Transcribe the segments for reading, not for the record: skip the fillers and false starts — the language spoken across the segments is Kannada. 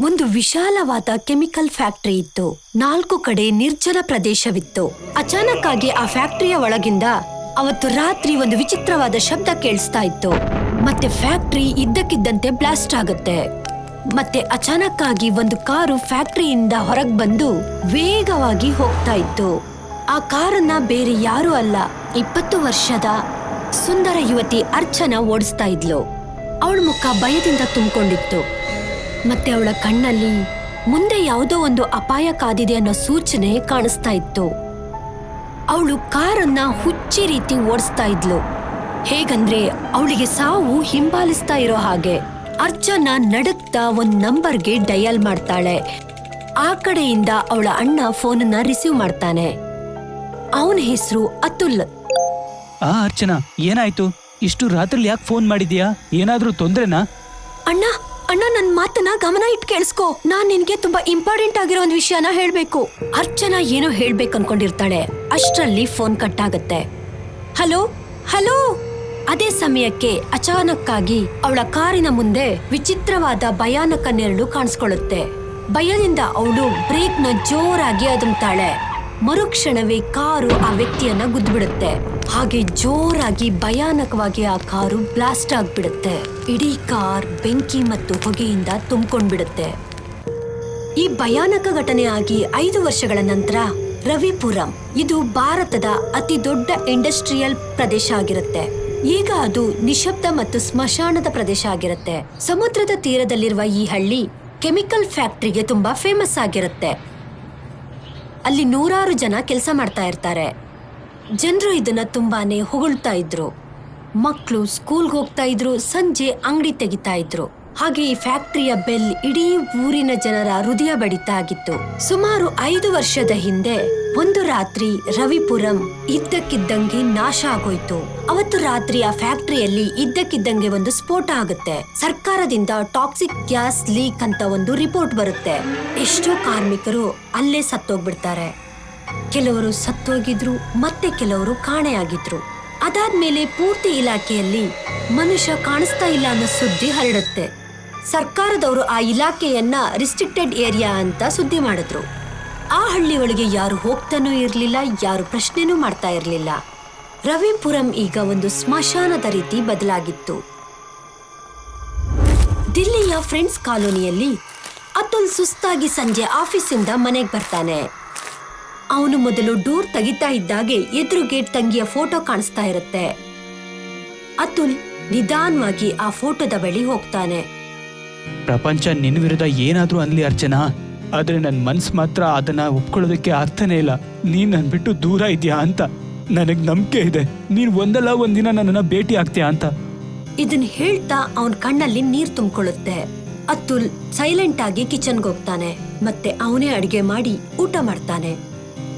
ಒಂದು ವಿಶಾಲವಾದ ಕೆಮಿಕಲ್ ಫ್ಯಾಕ್ಟರಿ ಇತ್ತು. 4 ಕಡೆ ನಿರ್ಜನ ಪ್ರದೇಶವಿತ್ತು. ಅಚಾನಕ್ ಆಗಿ ಆ ಫ್ಯಾಕ್ಟರಿಯ ಒಳಗಿಂದ ಅವತ್ತು ರಾತ್ರಿ ಒಂದು ವಿಚಿತ್ರವಾದ ಶಬ್ದ ಕೇಳಿಸ್ತಾ ಇತ್ತು. ಮತ್ತೆ ಫ್ಯಾಕ್ಟರಿ ಇದ್ದಕ್ಕಿದ್ದಂತೆ ಬ್ಲಾಸ್ಟ್ ಆಗುತ್ತೆ. ಮತ್ತೆ ಅಚಾನಕ್ ಆಗಿ ಒಂದು ಕಾರು ಫ್ಯಾಕ್ಟರಿಯಿಂದ ಹೊರಗೆ ಬಂದು ವೇಗವಾಗಿ ಹೋಗ್ತಾ ಇತ್ತು. ಆ ಕಾರನ್ನ ಬೇರೆ ಯಾರೂ ಅಲ್ಲ, 20 ವರ್ಷದ ಸುಂದರ ಯುವತಿ ಅರ್ಚನಾ ಓಡಿಸ್ತಾ ಇದ್ಲು. ಅವಳ ಮುಖ ಭಯದಿಂದ ತುಂಬಿಕೊಂಡಿತ್ತು. ಮತ್ತೆ ಅವಳ ಕಣ್ಣಲ್ಲಿ ಮುಂದೆ ಯಾವುದೋ ಒಂದು ಅಪಾಯ ಕಾದಿದೆ ಅನ್ನೋ ಸೂಚನೆ ಕಾಣಿಸ್ತಾ ಇತ್ತು. ಅವಳು ಕಾರನ್ನ ಹುಚ್ಚಿ ರೀತಿ ಓಡಿಸ್ತಾ ಇದ್ಲು. ಹೇಗಂದ್ರೆ ಅವಳಿಗೆ ಸಾವು ಹಿಂಬಾಲಿಸ್ತಾ ಇರೋ ಹಾಗೆ. ಅರ್ಚನಾ ನಡುಕ್ತಾ ಒಂದ್ ನಂಬರ್ಗೆ ಡಯಲ್ ಮಾಡ್ತಾಳೆ. ಆ ಕಡೆಯಿಂದ ಅವಳ ಅಣ್ಣ ಫೋನನ್ನ ರಿಸೀವ್ ಮಾಡ್ತಾನೆ. ಅವನ ಹೆಸರು ಅತುಲ್. ಅರ್ಚನಾ, ಏನಾಯ್ತು? ಇಷ್ಟು ರಾತ್ರಿ ಯಾಕೆ ಫೋನ್ ಮಾಡಿದ್ಯಾ? ಏನಾದ್ರೂ ತೊಂದ್ರೆನಾ? ಅಣ್ಣ ಅಣ್ಣ ನನ್ ಮಾತನ್ನ ಗಮನ ಇಟ್ಟು ಕೇಳಿಸ್ಕೊ. ನಾನ್ ನಿನ್ಗೆ ತುಂಬಾ ಇಂಪಾರ್ಟೆಂಟ್ ಆಗಿರೋ ಒಂದ್ ವಿಷಯನ ಹೇಳ್ಬೇಕು. ಅರ್ಚನಾ ಏನೋ ಹೇಳ್ಬೇಕು ಅನ್ಕೊಂಡಿರ್ತಾಳೆ. ಅಷ್ಟರಲ್ಲಿ ಫೋನ್ ಕಟ್ ಆಗತ್ತೆ. Hello hello. ಅದೇ ಸಮಯಕ್ಕೆ ಅಚಾನಕ್ ಆಗಿ ಅವಳ ಕಾರಿನ ಮುಂದೆ ವಿಚಿತ್ರವಾದ ಭಯಾನಕ ನೆರಳು ಕಾಣಿಸ್ಕೊಳ್ಳುತ್ತೆ. ಭಯದಿಂದ ಅವಳು ಬ್ರೇಕ್ ನ ಜೋರಾಗಿ ಅದುಮ್ತಾಳೆ. ಮರುಕ್ಷಣವೇ ಕಾರು ಆ ವ್ಯಕ್ತಿಯನ್ನ ಗುದ್ಬಿಡುತ್ತೆ. ಹಾಗೆ ಜೋರಾಗಿ ಭಯಾನಕವಾಗಿ ಆ ಕಾರು ಬ್ಲಾಸ್ಟ್ ಆಗ್ಬಿಡುತ್ತೆ. ಇಡೀ ಕಾರ್ ಬೆಂಕಿ ಮತ್ತು ಹೊಗೆಯಿಂದ ತುಂಬಿಕೊಂಡ್ಬಿಡುತ್ತೆ. ಈ ಭಯಾನಕ ಘಟನೆ ಆಗಿ 5 ವರ್ಷಗಳ ನಂತರ ರವಿಪುರಂ, ಇದು ಭಾರತದ ಅತಿ ದೊಡ್ಡ ಇಂಡಸ್ಟ್ರಿಯಲ್ ಪ್ರದೇಶ ಆಗಿರುತ್ತೆ. ಈಗ ಅದು ನಿಶಬ್ದ ಮತ್ತು ಸ್ಮಶಾನದ ಪ್ರದೇಶ ಆಗಿರುತ್ತೆ. ಸಮುದ್ರದ ತೀರದಲ್ಲಿರುವ ಈ ಹಳ್ಳಿ ಕೆಮಿಕಲ್ ಫ್ಯಾಕ್ಟರಿಗೆ ತುಂಬಾ ಫೇಮಸ್ ಆಗಿರುತ್ತೆ. ಅಲ್ಲಿ 100 ಜನ ಕೆಲಸ ಮಾಡ್ತಾ ಇರ್ತಾರೆ. ಜನರು ಇದನ್ನ ತುಂಬಾನೇ ಹೊಗಳ್ತಾ ಇದ್ರು. ಮಕ್ಕಳು ಸ್ಕೂಲ್ಗೆ ಹೋಗ್ತಾ ಇದ್ರು, ಸಂಜೆ ಅಂಗಡಿ ತೆಗಿತಾ ಇದ್ರು. ಹಾಗೆ ಈ ಫ್ಯಾಕ್ಟರಿಯ ಬೆಲ್ ಇಡೀ ಊರಿನ ಜನರ ಹೃದಯ ಬಡಿತಾ ಆಗಿತ್ತು. ಸುಮಾರು 5 ವರ್ಷದ ಹಿಂದೆ ಒಂದು ರಾತ್ರಿ ರವಿಪುರಂ ಇದ್ದಕ್ಕಿದ್ದಂಗೆ ನಾಶ ಆಗೋಯ್ತು. ಅವತ್ತು ರಾತ್ರಿ ಆ ಫ್ಯಾಕ್ಟರಿಯಲ್ಲಿ ಇದ್ದಕ್ಕಿದ್ದಂಗೆ ಒಂದು ಸ್ಫೋಟ ಆಗುತ್ತೆ. ಸರ್ಕಾರದಿಂದ ಟಾಕ್ಸಿಕ್ ಗ್ಯಾಸ್ ಲೀಕ್ ಅಂತ ಒಂದು ರಿಪೋರ್ಟ್ ಬರುತ್ತೆ. ಎಷ್ಟೋ ಕಾರ್ಮಿಕರು ಅಲ್ಲೇ ಸತ್ತೋಗ್ಬಿಡ್ತಾರೆ. ಕೆಲವರು ಸತ್ತೋಗಿದ್ರು, ಮತ್ತೆ ಕೆಲವರು ಕಾಣೆಯಾಗಿದ್ರು. ಅದಾದ್ಮೇಲೆ ಪೂರ್ತಿ ಇಲಾಖೆಯಲ್ಲಿ ಮನುಷ್ಯ ಕಾಣಿಸ್ತಾ ಇಲ್ಲ ಅನ್ನೋ ಸುದ್ದಿ ಹರಡುತ್ತೆ. ಸರ್ಕಾರದವರು ಆ ಇಲಾಖೆಯನ್ನ ರಿಸ್ಟ್ರಿಕ್ಟೆಡ್ ಏರಿಯಾ ಅಂತ ಸುದ್ದಿ ಮಾಡಿದ್ರು. ಆ ಹಳ್ಳಿ ಒಳಗೆ ಯಾರು ಹೋಗ್ತಾನೂ ಇರ್ಲಿಲ್ಲ, ಯಾರು ಪ್ರಶ್ನೆನೂ ಮಾಡ್ತಾ ಇರ್ಲಿಲ್ಲ. ರವಿಪುರಂ ಈಗ ಒಂದು ಸ್ಮಶಾನದ ರೀತಿ ಬದಲಾಗಿತ್ತು. ದಿಲ್ಲಿಯ ಫ್ರೆಂಡ್ಸ್ ಕಾಲೋನಿಯಲ್ಲಿ ಅತುಲ್ ಸುಸ್ತಾಗಿ ಸಂಜೆ ಆಫೀಸಿಂದ ಮನೆಗೆ ಬರ್ತಾನೆ. ಅವನು ಮೊದಲು ಡೋರ್ ತೆಗಿತಾ ಇದ್ದಾಗೆ ಎದುರುಗೆ ತಂಗಿಯ ಫೋಟೋ ಕಾಣಿಸ್ತಾ ಇರುತ್ತೆ. ಅತುಲ್ ನಿಧಾನವಾಗಿ ಆ ಫೋಟೋದ ಬಳಿ ಹೋಗ್ತಾನೆ. ಪ್ರಪಂಚ ನಿನ್ನ ವಿರುದ್ಧ ಏನಾದ್ರೂ ಅನ್ಲಿ ಅರ್ಚನಾ, ಆದ್ರೆ ನನ್ ಮನ್ಸ್ ಮಾತ್ರ ಅದನ್ನ ಒಪ್ಕೊಳ್ಳೋದಕ್ಕೆ ಆಗ್ತಾನೆ ಇಲ್ಲ. ನೀನ್ ನನ್ ಬಿಟ್ಟು ದೂರ ಇದೆಯಾ ಅಂತ ನನಗ್ ನಂಬಿಕೆ ಇದೆ. ನೀನ್ ಒಂದಲ್ಲ ಒಂದಿನ ನನ್ನನ್ನ ಭೇಟಿ ಆಗ್ತೀಯಾ ಅಂತ. ಇದನ್ ಹೇಳ್ತಾ ಅವನ್ ಕಣ್ಣಲ್ಲಿ ನೀರ್ ತುಂಬಿಕೊಳ್ಳುತ್ತೆ. ಅತುಲ್ ಸೈಲೆಂಟ್ ಆಗಿ ಕಿಚನ್ಗೆ ಹೋಗ್ತಾನೆ. ಮತ್ತೆ ಅವನೇ ಅಡಿಗೆ ಮಾಡಿ ಊಟ ಮಾಡ್ತಾನೆ.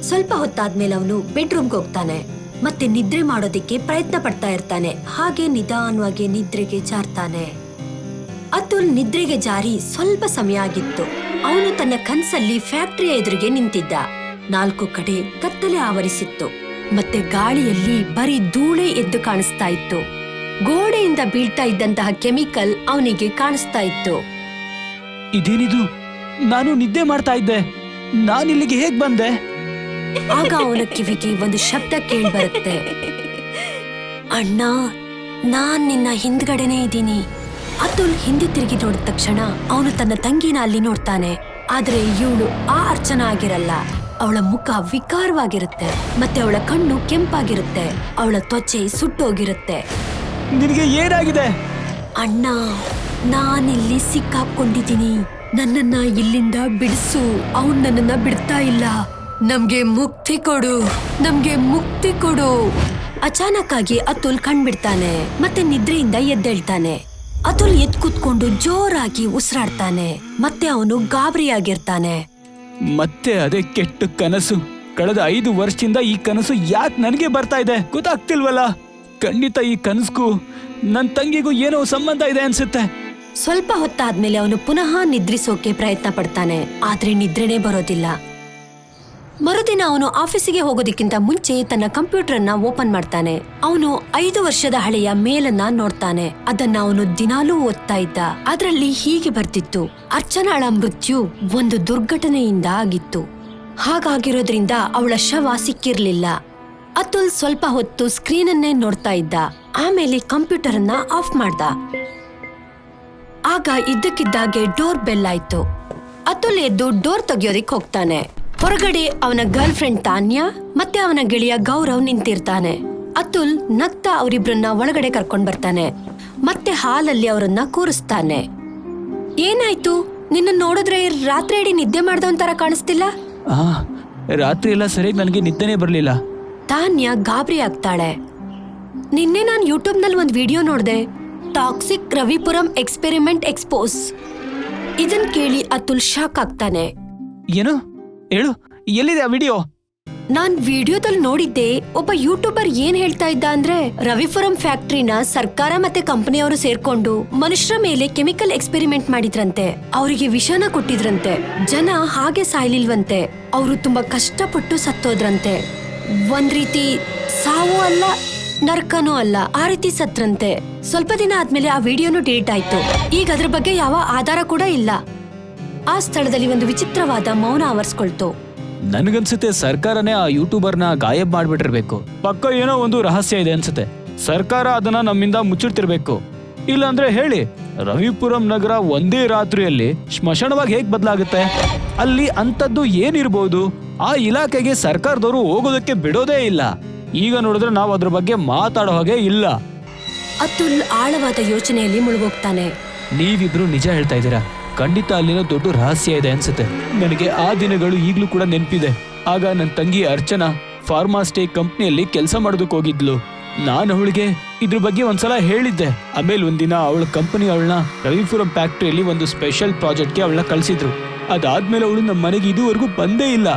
ಸ್ವಲ್ಪ ಹೊತ್ತಾದ್ಮೇಲೆ ಅವನು ಬೆಡ್ರೂಮ್ಗೆ ಹೋಗ್ತಾನೆ. ಮತ್ತೆ ನಿದ್ರೆ ಮಾಡೋದಿಕ್ಕೆ ಪ್ರಯತ್ನ ಪಡ್ತಾ ಇರ್ತಾನೆ. ಹಾಗೆ ನಿಧಾನವಾಗಿ ನಿದ್ರೆಗೆ ಜಾರ್ತಾನೆ. ಅತುಲ್ ನಿದ್ರೆಗೆ ಜಾರಿ ಸ್ವಲ್ಪ ಸಮಯ ಆಗಿತ್ತು. ಅವನು ತನ್ನ ಕನ್ಸಲ್ಲಿ ಫ್ಯಾಕ್ಟರಿಯ ಎದುರಿಗೆ ನಿಂತಿದ್ದ. 4 ಕಡೆ ಕತ್ತಲೆ ಆವರಿಸಿತ್ತು. ಮತ್ತೆ ಗಾಳಿಯಲ್ಲಿ ಬರೀ ಧೂಳೆ ಎದ್ದು ಕಾಣಿಸ್ತಾ ಇತ್ತು. ಗೋಡೆಯಿಂದ ಬೀಳ್ತಾ ಇದ್ದಂತಹ ಕೆಮಿಕಲ್ ಅವನಿಗೆ ಕಾಣಿಸ್ತಾ ಇತ್ತು. ಇದೇನಿದು? ನಾನು ನಿದ್ದೆ ಮಾಡ್ತಾ ಇದ್ದೆ. ನಾನಿಲ್ಲಿಗೆ ಹೇಗ್ ಬಂದೆ? ಆಗ ಅವನ ಕಿವಿಗೆ ಒಂದು ಶಬ್ದ ಕೇಳಿ ಬರುತ್ತೆ. ಅಣ್ಣ, ನಾನ್ ನಿನ್ನ ಹಿಂದ್ಗಡೆನೆ ಇದ್ದೀನಿ. ಅತುಲ್ ಹಿಂದೆ ತಿರುಗಿ ನೋಡಿದ ತಕ್ಷಣ ಅವನು ತನ್ನ ತಂಗಿನ ಅಲ್ಲಿ ನೋಡ್ತಾನೆ. ಆದ್ರೆ ಇವಳು ಆ ಅರ್ಚನಾ ಆಗಿರಲ್ಲ. ಅವಳ ಮುಖ ವಿಕಾರವಾಗಿರುತ್ತೆ. ಮತ್ತೆ ಅವಳ ಕಣ್ಣು ಕೆಂಪಾಗಿರುತ್ತೆ. ಅವಳ ತ್ವಚೆ ಸುಟ್ಟೋಗಿರುತ್ತೆ. ನಿನಗೆ ಏನಾಗಿದೆ? ಅಣ್ಣ, ನಾನಿಲ್ಲಿ ಸಿಕ್ಕಾಕೊಂಡಿದ್ದೀನಿ. ನನ್ನನ್ನ ಇಲ್ಲಿಂದ ಬಿಡಿಸು. ಅವನ್ ನನ್ನನ್ನ ಬಿಡ್ತಾ ಇಲ್ಲ. ನಮ್ಗೆ ಮುಕ್ತಿ ಕೊಡು, ನಮ್ಗೆ ಮುಕ್ತಿ ಕೊಡು. ಅಚಾನಕ್ ಆಗಿ ಅತುಲ್ ಕಣ್ಬಿಡ್ತಾನೆ. ಮತ್ತೆ ನಿದ್ರೆಯಿಂದ ಎದ್ದೇಳ್ತಾನೆ. ಅತುಲ್ ಎದ್ದು ಕೂತ್ಕೊಂಡು ಜೋರಾಗಿ ಉಸಿರಾಡ್ತಾನೆ. ಮತ್ತೆ ಅವನು ಗಾಬರಿಯಾಗಿರ್ತಾನೆ. ಮತ್ತೆ ಅದೇ ಕೆಟ್ಟ ಕನಸು. ಕಳೆದ 5 ವರ್ಷದಿಂದ ಈ ಕನಸು ಯಾಕೆ ನನಗೆ ಬರ್ತಾ ಇದೆ ಗೊತ್ತಾಗ್ತಿಲ್ವಲ್ಲ. ಖಂಡಿತ ಈ ಕನಸ್ಗೂ ನನ್ ತಂಗಿಗೂ ಏನೋ ಸಂಬಂಧ ಇದೆ ಅನ್ಸುತ್ತೆ. ಸ್ವಲ್ಪ ಹೊತ್ತಾದ್ಮೇಲೆ ಅವನು ಪುನಃ ನಿದ್ರಿಸೋಕೆ ಪ್ರಯತ್ನ ಪಡ್ತಾನೆ. ಆದ್ರೆ ನಿದ್ರೆನೇ ಬರೋದಿಲ್ಲ. ಮರುದಿನ ಅವನು ಆಫೀಸಿಗೆ ಹೋಗೋದಕ್ಕಿಂತ ಮುಂಚೆ ತನ್ನ ಕಂಪ್ಯೂಟರ್ ಅನ್ನ ಓಪನ್ ಮಾಡ್ತಾನೆ. ಅವನು 5 ವರ್ಷದ ಹಳೆಯ ಮೇಲನ್ನ ನೋಡ್ತಾನೆ. ಅದನ್ನ ಅವನು ದಿನಾಲೂ ಓದ್ತಾ ಇದ್ದ. ಅದರಲ್ಲಿ ಹೀಗೆ ಬರ್ತಿತ್ತು, ಅರ್ಚನಾಳ ಮೃತ್ಯು ಒಂದು ದುರ್ಘಟನೆಯಿಂದ ಆಗಿತ್ತು. ಹಾಗಾಗಿರೋದ್ರಿಂದ ಅವಳ ಶವ ಸಿಕ್ಕಿರ್ಲಿಲ್ಲ. ಅತುಲ್ ಸ್ವಲ್ಪ ಹೊತ್ತು ಸ್ಕ್ರೀನ್ ಅನ್ನೇ ನೋಡ್ತಾ ಇದ್ದ. ಆಮೇಲೆ ಕಂಪ್ಯೂಟರ್ ಅನ್ನ ಆಫ್ ಮಾಡ್ದ. ಆಗ ಇದ್ದಕ್ಕಿದ್ದಾಗೆ ಡೋರ್ ಬೆಲ್ ಆಯ್ತು. ಅತುಲ್ ಎದ್ದು ಡೋರ್ ತೆಗಿಯೋದಿಕ್ ಹೋಗ್ತಾನೆ. ಹೊರಗಡೆ ಅವನ ಗರ್ಲ್ ಫ್ರೆಂಡ್ ತಾನ್ಯಾ ಮತ್ತೆ ಅವನ ಗೆಳೆಯ ಗೌರವ್ ನಿಂತಿರ್ತಾನೆ. ಅತುಲ್ ನಗ್ತಾ ಅವರಿಬ್ರನ್ನ ಒಳಗಡೆ ಕರ್ಕೊಂಡ್ ಬರ್ತಾನೆ. ಮತ್ತೆ ಹಾಲಲ್ಲಿ ಅವರನ್ನ ಕೂರಿಸ್ತಾನೆ. ಏನಾಯ್ತು? ನಿನ್ನ ನೋಡಿದ್ರೆ ರಾತ್ರಿ ಇಡೀ ನಿದ್ದೆ ಮಾಡ್ದವಂತರ ಕಾಣಿಸ್ತಿಲ್ಲ. ರಾತ್ರಿ ಎಲ್ಲ ಸರಿಯಾಗಿ ನನಗೆ ನಿದ್ದೆನೇ ಬರ್ಲಿಲ್ಲ. ತಾನ್ಯಾ ಗಾಬರಿ ಆಗ್ತಾಳೆ. ನಿನ್ನೆ ನಾನು ಯೂಟ್ಯೂಬ್ ನಲ್ಲಿ ಒಂದ್ ವಿಡಿಯೋ ನೋಡ್ದೆ, ಟಾಕ್ಸಿಕ್ ರವಿಪುರಂ ಎಕ್ಸ್ಪೆರಿಮೆಂಟ್ ಎಕ್ಸ್ಪೋಸ್. ಇದನ್ ಕೇಳಿ ಅತುಲ್ ಶಾಕ್ ಆಗ್ತಾನೆ. ಏನು ಹೇಳು, ಎಲ್ಲಿದೆ ಆ ವಿಡಿಯೋ? ನಾನ್ ವಿಡಿಯೋದಲ್ಲಿ ನೋಡಿದ್ದೆ. ಒಬ್ಬ ಯೂಟ್ಯೂಬರ್ ಏನ್ ಹೇಳ್ತಾ ಇದ್ದ ಅಂದ್ರೆ, ರವಿಪುರಂ ಫ್ಯಾಕ್ಟ್ರಿನ ಸರ್ಕಾರ ಮತ್ತೆ ಕಂಪನಿಯವರು ಸೇರ್ಕೊಂಡು ಮನುಷ್ಯರ ಮೇಲೆ ಕೆಮಿಕಲ್ ಎಕ್ಸ್ಪೆರಿಮೆಂಟ್ ಮಾಡಿದ್ರಂತೆ. ಅವರಿಗೆ ವಿಷನ ಕೊಟ್ಟಿದ್ರಂತೆ. ಜನ ಹಾಗೆ ಸಾಯ್ಲಿಲ್ವಂತೆ, ಅವರು ತುಂಬಾ ಕಷ್ಟಪಟ್ಟು ಸತ್ತೋದ್ರಂತೆ. ಒಂದ್ ರೀತಿ ಸಾವು ಅಲ್ಲ, ನರ್ಕನೂ ಅಲ್ಲ, ಆ ರೀತಿ ಸತ್ರಂತೆ. ಸ್ವಲ್ಪ ದಿನ ಆದ್ಮೇಲೆ ಆ ವಿಡಿಯೋನು ಡಿಲೀಟ್ ಆಯ್ತು. ಈಗ ಅದ್ರ ಬಗ್ಗೆ ಯಾವ ಆಧಾರ ಕೂಡ ಇಲ್ಲ. ಆ ಸ್ಥಳದಲ್ಲಿ ಒಂದು ವಿಚಿತ್ರವಾದ ಮೌನ ಆವರಿಸ್ಕೊಳ್ತು. ನನ್ಗನ್ಸುತ್ತೆ ಸರ್ಕಾರನೇ ಆ ಯೂಟ್ಯೂಬರ್ನ ಗಾಯಬ್ ಮಾಡ್ಬಿಟ್ಟಿರ್ಬೇಕು. ಪಕ್ಕ ಏನೋ ಒಂದು ರಹಸ್ಯ ಇದೆ ಅನ್ಸುತ್ತೆ. ಸರ್ಕಾರ ಅದನ್ನ ನಮ್ಮಿಂದ ಮುಚ್ಚಿಡ್ತಿರ್ಬೇಕು. ಇಲ್ಲಾಂದ್ರೆ ಹೇಳಿ, ರವಿಪುರಂ ನಗರ ಒಂದೇ ರಾತ್ರಿಯಲ್ಲಿ ಸ್ಮಶಾನವಾಗಿ ಹೇಗ್ ಬದಲಾಗುತ್ತೆ? ಅಲ್ಲಿ ಅಂತದ್ದು ಏನಿರ್ಬೋದು? ಆ ಇಲಾಖೆಗೆ ಸರ್ಕಾರದವರು ಹೋಗೋದಕ್ಕೆ ಬಿಡೋದೇ ಇಲ್ಲ. ಈಗ ನೋಡಿದ್ರೆ ನಾವು ಅದ್ರ ಬಗ್ಗೆ ಮಾತಾಡೋ ಹಾಗೆ ಇಲ್ಲ. ಅತುಲ್ ಆಳವಾದ ಯೋಚನೆಯಲ್ಲಿ ಮುಳುಗೋಗ್ತಾನೆ. ನೀವಿಬ್ರು ನಿಜ ಹೇಳ್ತಾ ಇದ್ದೀರಾ. ಖಂಡಿತ ಅಲ್ಲಿನ ದೊಡ್ಡ ರಹಸ್ಯ ಇದೆ ಅನ್ಸುತ್ತೆ. ನನಗೆ ಆ ದಿನಗಳು ಈಗ್ಲೂ ಕೂಡ ನೆನಪಿದೆ. ಆಗ ನನ್ನ ತಂಗಿ ಅರ್ಚನಾ ಫಾರ್ಮಾಸ್ಟೇ ಕಂಪ್ನಿಯಲ್ಲಿ ಕೆಲಸ ಮಾಡೋದಕ್ಕೆ ಹೋಗಿದ್ಲು. ನಾನು ಅವಳಿಗೆ ಇದ್ರ ಬಗ್ಗೆ ಒಂದ್ಸಲ ಹೇಳಿದ್ದೆ. ಆಮೇಲೆ ಒಂದಿನ ಅವಳ ಕಂಪನಿ ಅವಳನ್ನ ರವಿಪುರಂ ಫ್ಯಾಕ್ಟ್ರಿಯಲ್ಲಿ ಒಂದು ಸ್ಪೆಷಲ್ ಪ್ರಾಜೆಕ್ಟ್ಗೆ ಅವಳನ್ನ ಕಳಿಸಿದ್ರು. ಅದಾದ್ಮೇಲೆ ಅವಳು ನಮ್ಮ ಮನೆಗೆ ಇದುವರೆಗೂ ಬಂದೇ ಇಲ್ಲ.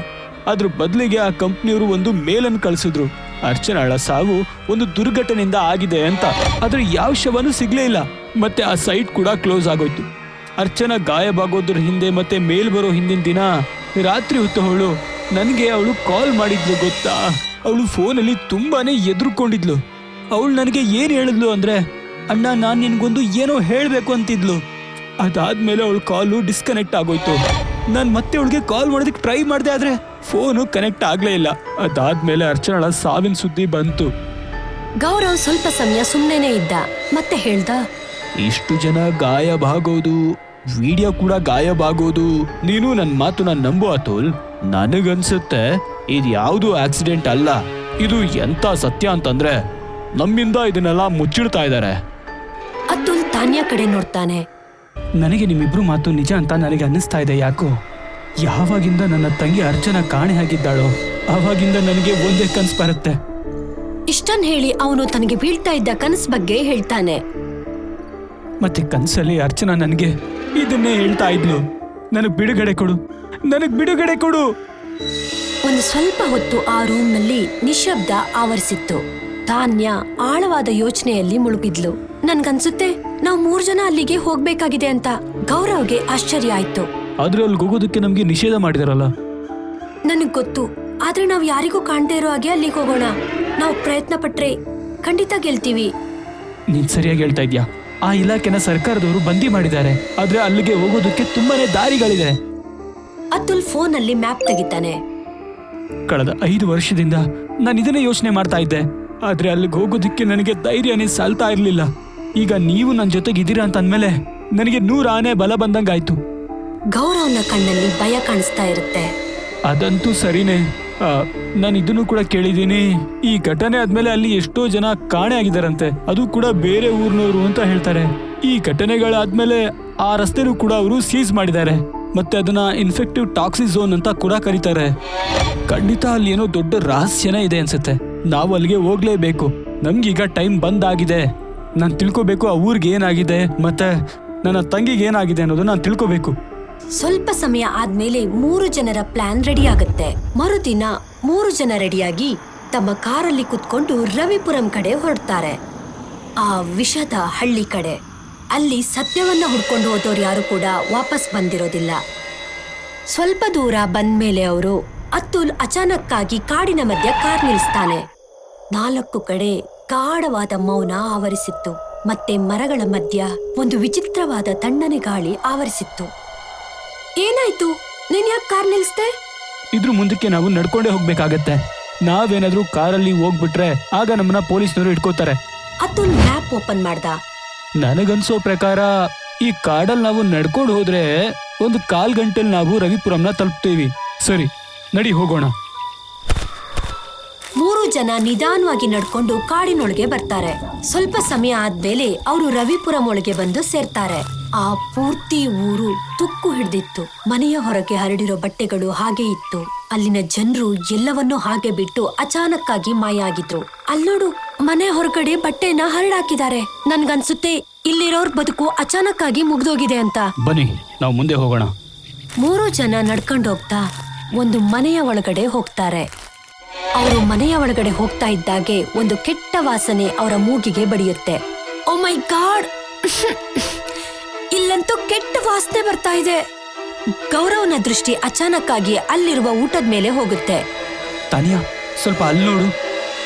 ಅದ್ರ ಬದಲಿಗೆ ಆ ಕಂಪ್ನಿಯವರು ಒಂದು ಮೇಲನ್ನು ಕಳಿಸಿದ್ರು. ಅರ್ಚನಾಳ ಸಾವು ಒಂದು ದುರ್ಘಟನೆಯಿಂದ ಆಗಿದೆ ಅಂತ. ಆದ್ರೆ ಯಾವ ಶವನೂ ಸಿಗ್ಲೇ ಇಲ್ಲ. ಮತ್ತೆ ಆ ಸೈಟ್ ಕೂಡ ಕ್ಲೋಸ್ ಆಗೋಯ್ತು. ಅರ್ಚನಾ ಗಾಯಬಾಗೋದ್ರ ಹಿಂದೆ ಮತ್ತೆ ಮೇಲ್ ಬರೋ ಹಿಂದಿನ ದಿನ ರಾತ್ರಿ ಹೊತ್ತು ಅವಳು ಕಾಲ್ ಮಾಡಿದ್ಲು ಗೊತ್ತಾ? ಅವಳು ಫೋನಲ್ಲಿ ತುಂಬಾನೇ ಎದುರುಕೊಂಡಿದ್ಲು. ಅವಳು ನನಗೆ ಏನ್ ಹೇಳಿದ್ಲು ಅಂದ್ರೆ, ಅಣ್ಣ ನಾನ್ ನಿನ್ಗೊಂದು ಏನೋ ಹೇಳ್ಬೇಕು ಅಂತಿದ್ಲು. ಅದಾದ್ಮೇಲೆ ಅವಳು ಕಾಲು ಡಿಸ್ಕನೆಕ್ಟ್ ಆಗೋಯ್ತು. ನಾನ್ ಮತ್ತೆ ಅವಳಿಗೆ ಕಾಲ್ ಮಾಡೋದಕ್ಕೆ ಟ್ರೈ ಮಾಡಿದೆ, ಆದ್ರೆ ಫೋನು ಕನೆಕ್ಟ್ ಆಗ್ಲೇ ಇಲ್ಲ. ಅದಾದ್ಮೇಲೆ ಅರ್ಚನಾಳ ಸಾವಿನ ಸುದ್ದಿ ಬಂತು. ಗೌರವ್ ಸ್ವಲ್ಪ ಸಮಯ ಸುಮ್ಮನೆ ಇದ್ದ. ಮತ್ತೆ ಹೇಳ್ದ, ಇಷ್ಟು ಜನ ಗಾಯಬಾಗೋದು, ವಿಡಿಯೋ ಕೂಡ ಗಾಯಬಾಗೋದು, ನೀನು ನನ್ನ ಮಾತನ್ನ ನಂಬು ಅತುಲ್. ನನಗನ್ಸುತ್ತೆ ಇದು ಯಾವುದು ಆಕ್ಸಿಡೆಂಟ್ ಅಲ್ಲ. ಇದು ಎಂತ ಸತ್ಯ ಅಂತಂದ್ರೆ ನಮ್ಮಿಂದ ಇದನ್ನೆಲ್ಲ ಮುಚ್ಚಿಡ್ತಾ ಇದ್ದಾರೆ. ಅತುಲ್ ತಾನ್ಯಾ ಕಡೆ ನೋಡ್ತಾನೆ. ನನಗೆ ನಿಮ್ಮಿಬ್ರು ಮಾತು ನಿಜ ಅಂತ ನನಗೆ ಅನ್ನಿಸ್ತಾ ಇದೆ. ಯಾಕೋ ಯಾವಾಗಿಂದ ನನ್ನ ತಂಗಿ ಅರ್ಚನಾ ಕಾಣೆ ಆಗಿದ್ದಾಳೋ ಆವಾಗಿಂದ ನನಗೆ ಒಂದೇ ಕನ್ಸು ಬರುತ್ತೆ. ಇಷ್ಟನ್ ಹೇಳಿ ಅವನು ತನಗೆ ಬೀಳ್ತಾ ಇದ್ದ ಕನಸು ಬಗ್ಗೆ ಹೇಳ್ತಾನೆ. ಮತ್ತೆ ಕನ್ಸಲ್ಲಿ ಅರ್ಚನಾ ನನಗೆ ಇದನ್ನೇ ಹೇಳ್ತಾ ಇದ್ಲು, ನನಗ್ ಬಿಡುಗಡೆ ಕೊಡು, ನನಗ್ ಬಿಡುಗಡೆ ಕೊಡು. ಒಂದು ಸ್ವಲ್ಪ ಹೊತ್ತು ಆ ರೂಮ್ ನಲ್ಲಿ ನಿಶಬ್ದ ಆವರಿಸಿತ್ತು. ತಾನ್ಯಾ ಆಳವಾದ ಯೋಚನೆಯಲ್ಲಿ ಮುಳುಗಿದ್ಲು. ನನ್ಗನ್ಸುತ್ತೆ ನಾವು 3 ಜನ ಅಲ್ಲಿಗೆ ಹೋಗ್ಬೇಕಾಗಿದೆ ಅಂತ. ಗೌರವ್ಗೆ ಆಶ್ಚರ್ಯ ಆಯ್ತು. ಆದ್ರೆ ಅಲ್ಲಿ ಹೋಗೋದಕ್ಕೆ ನಮ್ಗೆ ನಿಷೇಧ ಮಾಡಿದಾರಲ್ಲ. ನನಗ್ ಗೊತ್ತು, ಆದ್ರೆ ನಾವು ಯಾರಿಗೂ ಕಾಣದೇ ಇರೋ ಹಾಗೆ ಅಲ್ಲಿಗೆ ಹೋಗೋಣ. ನಾವು ಪ್ರಯತ್ನ ಪಟ್ರೆ ಖಂಡಿತ ಗೆಲ್ತೀವಿ. ನೀನ್ ಸರಿಯಾಗಿ ಹೇಳ್ತಾ ಇದ್ಯಾ. ಆ ಇಲಾಖೆನ ಸರ್ಕಾರದವರು ಬಂದಿ ಮಾಡಿದ್ದಾರೆ. ಆದ್ರೆ ಅಲ್ಲಿಗೆ ಹೋಗೋದಕ್ಕೆ ತುಂಬಾನೇ ದಾರಿಗಳಿದೆ. ಅತುಲ್ ಫೋನ್ ಅಲ್ಲಿ ಮ್ಯಾಪ್ ತೆಗಿತಾನೆ. ಕಳೆದ 5 ವರ್ಷದಿಂದ ನಾನು ಇದನ್ನೇ ಯೋಚನೆ ಮಾಡ್ತಾ ಇದ್ದೆ. ಆದ್ರೆ ಅಲ್ಲಿಗೆ ಹೋಗೋದಕ್ಕೆ ನನಗೆ ಧೈರ್ಯನೇ ಸಾಲ್ತಾ ಇರ್ಲಿಲ್ಲ. ಈಗ ನೀವು ನನ್ನ ಜೊತೆಗೆ ಇದ್ದೀರಾ ಅಂತ ಅಂದ್ಮೇಲೆ ನನಗೆ 100 ಆನೆ ಬಲ ಬಂದಂಗಾಯ್ತು. ಗೌರವ್ನ ಕಣ್ಣಲ್ಲಿ ಭಯ ಕಾಣಿಸ್ತಾ ಇರುತ್ತೆ. ಅದಂತೂ ಸರಿನೇ. ನಾನು ಇದನ್ನು ಕೂಡ ಕೇಳಿದ್ದೀನಿ. ಈ ಘಟನೆ ಆದ್ಮೇಲೆ ಅಲ್ಲಿ ಎಷ್ಟೋ ಜನ ಕಾಣೆ ಆಗಿದಾರಂತೆ, ಅದು ಕೂಡ ಬೇರೆ ಊರ್ನವರು ಅಂತ ಹೇಳ್ತಾರೆ. ಈ ಘಟನೆಗಳಾದ್ಮೇಲೆ ಆ ರಸ್ತೆನೂ ಕೂಡ ಅವರು ಸೀಸ್ ಮಾಡಿದ್ದಾರೆ. ಮತ್ತೆ ಅದನ್ನ ಇನ್ಫೆಕ್ಟಿವ್ ಟಾಕ್ಸಿಕ್ ಝೋನ್ ಅಂತ ಕೂಡ ಕರೀತಾರೆ. ಖಂಡಿತ ಅಲ್ಲಿ ಏನೋ ದೊಡ್ಡ ರಹಸ್ಯನೇ ಇದೆ ಅನ್ಸುತ್ತೆ. ನಾವು ಅಲ್ಲಿಗೆ ಹೋಗ್ಲೇಬೇಕು. ನಮ್ಗೀಗ ಟೈಮ್ ಬಂದಾಗಿದೆ. ನಾನು ತಿಳ್ಕೋಬೇಕು ಆ ಊರಿಗೆ ಏನಾಗಿದೆ ಮತ್ತೆ ನನ್ನ ತಂಗಿಗೆ ಏನಾಗಿದೆ ಅನ್ನೋದು ನಾನು ತಿಳ್ಕೋಬೇಕು. ಸ್ವಲ್ಪ ಸಮಯ ಆದ್ಮೇಲೆ 3 ಜನರ ಪ್ಲಾನ್ ರೆಡಿ ಆಗುತ್ತೆ. ಮರುದಿನ 3 ಜನ ರೆಡಿಯಾಗಿ ತಮ್ಮ ಕಾರಲ್ಲಿ ಕುತ್ಕೊಂಡು ರವಿಪುರಂ ಕಡೆ ಹೊರಡ್ತಾರೆ. ಆ ವಿಷದ ಹಳ್ಳಿ ಕಡೆ. ಅಲ್ಲಿ ಸತ್ಯವನ್ನ ಹುಡ್ಕೊಂಡು ಹೋದವ್ರು ಯಾರು ಕೂಡ ವಾಪಸ್ ಬಂದಿರೋದಿಲ್ಲ. ಸ್ವಲ್ಪ ದೂರ ಬಂದ್ಮೇಲೆ ಅವರು ಅತುಲ್ ಅಚಾನಕ್ಕಾಗಿ ಕಾಡಿನ ಮಧ್ಯ ಕಾರ್ ನಿಲ್ಲಿಸ್ತಾನೆ. 4 ಕಡೆ ಗಾಢವಾದ ಮೌನ ಆವರಿಸಿತ್ತು. ಮತ್ತೆ ಮರಗಳ ಮಧ್ಯ ಒಂದು ವಿಚಿತ್ರವಾದ ತಣ್ಣನೆ ಗಾಳಿ ಆವರಿಸಿತ್ತು. ಏನಾಯ್ತು? ನೀನ್ ಯಾಕೆ ಕಾರ್ ನಿಲ್ಲಿಸ್ದೆ? ಇದ್ರ ಮುಂದಕ್ಕೆ ನಾವು ನಡ್ಕೊಂಡೇ ಹೋಗ್ಬೇಕಾಗತ್ತೆ. ನಾವೇನಾದ್ರೂ ಕಾರಲ್ಲಿ ಹೋಗ್ಬಿಟ್ರೆ ಆಗ ನಮ್ಮನ್ನ ಪೊಲೀಸ್ನವರು ಇಟ್ಕೋತಾರೆ. ಅತುಲ್ ಮ್ಯಾಪ್ ಓಪನ್ ಮಾಡ್ದ. ನನಗನ್ಸೋ ಪ್ರಕಾರ ಈ ಕಾಡಲ್ಲಿ ನಾವು ನಡ್ಕೊಂಡು ಹೋದ್ರೆ ಒಂದು 1/4 ಗಂಟೆಲಿ ನಾವು ರವಿಪುರಂನ ತಲುಪ್ತೀವಿ. ಸರಿ, ನಡಿ ಹೋಗೋಣ. 3 ಜನ ನಿಧಾನವಾಗಿ ನಡ್ಕೊಂಡು ಕಾಡಿನೊಳಗೆ ಬರ್ತಾರೆ. ಸ್ವಲ್ಪ ಸಮಯ ಆದ್ಮೇಲೆ ಅವರು ರವಿಪುರಂ ಒಳಗೆ ಬಂದು ಸೇರ್ತಾರೆ. ಆ ಪೂರ್ತಿ ಊರು ತುಕ್ಕು ಹಿಡ್ದಿತ್ತು. ಮನೆಯ ಹೊರಗೆ ಹರಡಿರೋ ಬಟ್ಟೆಗಳು ಹಾಗೆ ಇತ್ತು. ಅಲ್ಲಿನ ಜನರು ಎಲ್ಲವನ್ನೂ ಹಾಗೆ ಬಿಟ್ಟು ಅಚಾನಕ್ಕಾಗಿ ಮಾಯ ಆಗಿದ್ರು. ಅಲ್ನೋಡು, ಮನೆ ಹೊರಗಡೆ ಬಟ್ಟೆನ ಹರಡಾಕಿದ್ದಾರೆ. ನನ್ಗನ್ಸುತ್ತೆ ಇಲ್ಲಿರೋರ್ ಬದುಕು ಅಚಾನಕ್ಕಾಗಿ ಮುಗ್ದೋಗಿದೆ ಅಂತ. ಬನ್ನಿ, ನಾವು ಮುಂದೆ ಹೋಗೋಣ. 3 ಜನ ನಡ್ಕೊಂಡೋಗ್ತಾ ಒಂದು ಮನೆಯ ಒಳಗಡೆ ಹೋಗ್ತಾರೆ. ಅವರು ಮನೆಯ ಒಳಗಡೆ ಹೋಗ್ತಾ ಇದ್ದಾಗೆ ಒಂದು ಕೆಟ್ಟ ವಾಸನೆ ಅವರ ಮೂಗಿಗೆ ಬಡಿಯುತ್ತೆ. ಓ ಮೈ ಗಾಡ್, ಇಲ್ಲಂತೂ ಕೆಟ್ಟ ವಾಸನೆ ಬರ್ತಾ ಇದೆ. ಗೌರವನ ದೃಷ್ಟಿ ಅಚಾನಕ್ಕಾಗಿ ಅಲ್ಲಿರುವ ಊಟದ ಮೇಲೆ ಹೋಗುತ್ತೆ. ತಾನಿಯಾ, ಸ್ವಲ್ಪ ಅಲ್ಲಿ ನೋಡು,